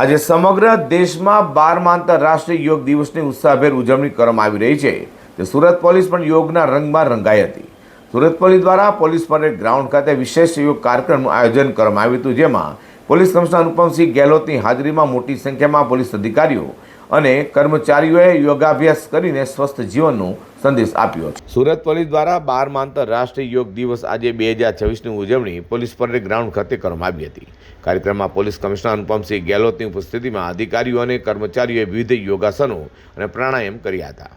આજે સમગ્ર દેશમાં 12મા આંતરરાષ્ટ્રીય યોગ દિવસની ઉત્સાહભેર ઉજવણી કરવામાં આવી રહી છે. તે સુરત પોલીસ પણ યોગના રંગમાં રંગાઈ હતી. સુરત પોલીસ દ્વારા પોલીસ પરેડ ગ્રાઉન્ડ ખાતે વિશેષ યોગ કાર્યક્રમનું આયોજન કરવામાં આવ્યું હતું, જેમાં પોલીસ કમિશનર અનુપમસિંહ ગેહલોતની હાજરીમાં મોટી સંખ્યામાં પોલીસ અધિકારીઓ અને કર્મચારીઓએ યોગાભ્યાસ કરીને સ્વસ્થ જીવનનો સંદેશ આપ્યો છે. સુરત પોલીસ દ્વારા 12મા આંતરરાષ્ટ્રીય યોગ દિવસ આજે 2026ની ઉજવણી પોલીસ પરેડ ગ્રાઉન્ડ ખાતે કરવામાં આવી હતી. કાર્યક્રમમાં પોલીસ કમિશનર અનુપમસિંહ ગેહલોતની ઉપસ્થિતિમાં અધિકારીઓ અને કર્મચારીઓએ વિવિધ યોગાસનો અને પ્રાણાયામ કર્યા હતા.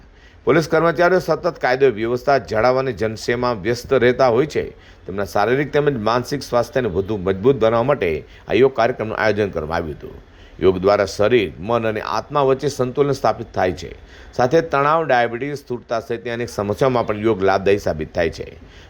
પોલીસ કર્મચારીઓ સતત કાયદો વ્યવસ્થા જાળવવાની જનસેવામાં વ્યસ્ત રહેતા હોય છે. તેમના શારીરિક તેમજ માનસિક સ્વાસ્થ્યને વધુ મજબૂત બનાવવા માટે આ યોગ કાર્યક્રમનું આયોજન કરવામાં આવ્યું હતું. યોગ દ્વારા શરીર, મન અને આત્મા વચ્ચે સંતુલન સ્થાપિત થાય છે. સાથે તણાવ, ડાયાબિટીસ, સ્થૂળતા સહિતની અનેક સમસ્યાઓમાં પણ યોગ લાભદાયી સાબિત થાય છે.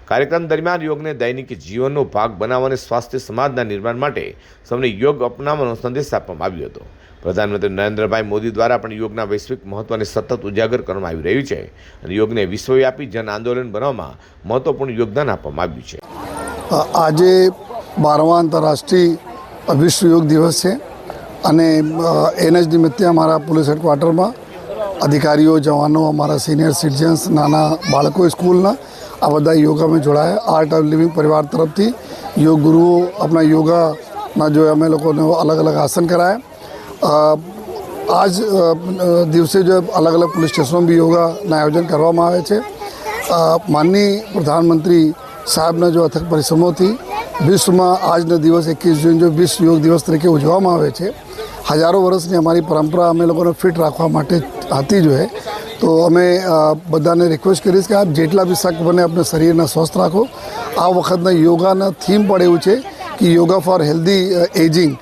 કાર્યક્રમ દરમિયાન યોગને દૈનિક જીવનનો ભાગ બનાવવા અને સ્વાસ્થ્ય સમાજના નિર્માણ માટે સૌને યોગ અપનાવવાનો સંદેશ આપવામાં આવ્યો હતો. પ્રધાનમંત્રી નરેન્દ્રભાઈ મોદી દ્વારા પણ યોગના વૈશ્વિક મહત્વને સતત ઉજાગર કરવામાં આવી રહ્યું છે અને યોગને વિશ્વવ્યાપી જન આંદોલન બનાવવામાં મહત્વપૂર્ણ યોગદાન આપવામાં આવ્યું છે. આજે 12મા આંતરરાષ્ટ્રીય વિશ્વ યોગ દિવસ છે અને એના જ નિમિત્તે અમારા પોલીસ હેડક્વાર્ટરમાં અધિકારીઓ, જવાનો, અમારા સિનિયર સિટીઝન્સ, નાના બાળકો સ્કૂલના આ બધા યોગામાં જોડાયા. આર્ટ ઓફ લિવિંગ પરિવાર તરફથી યોગ ગુરુઓ આપણા યોગાના જો અમે લોકોને અલગ અલગ આસન કરાયા. આજ દિવસે જો અલગ અલગ પોલીસ સ્ટેશનો બી યોગાના આયોજન કરવામાં આવે છે. માનનીય પ્રધાનમંત્રી સાહેબના જો અથક પરિશ્રમોથી વિશ્વમાં આજનો દિવસ 21 જૂન જો વિશ્વ યોગ દિવસ તરીકે ઉજવવામાં આવે છે. હજારો વર્ષની અમારી પરંપરા અમે લોકોને ફિટ રાખવા માટે હતી જોઈએ. તો અમે બધાને રિક્વેસ્ટ કરીશ કે આપ જેટલા બી શક બને આપણે શરીરના સ્વસ્થ રાખો. આ વખતના યોગાના થીમ પણ એવું છે કે યોગા ફોર હેલ્ધી એજિંગ.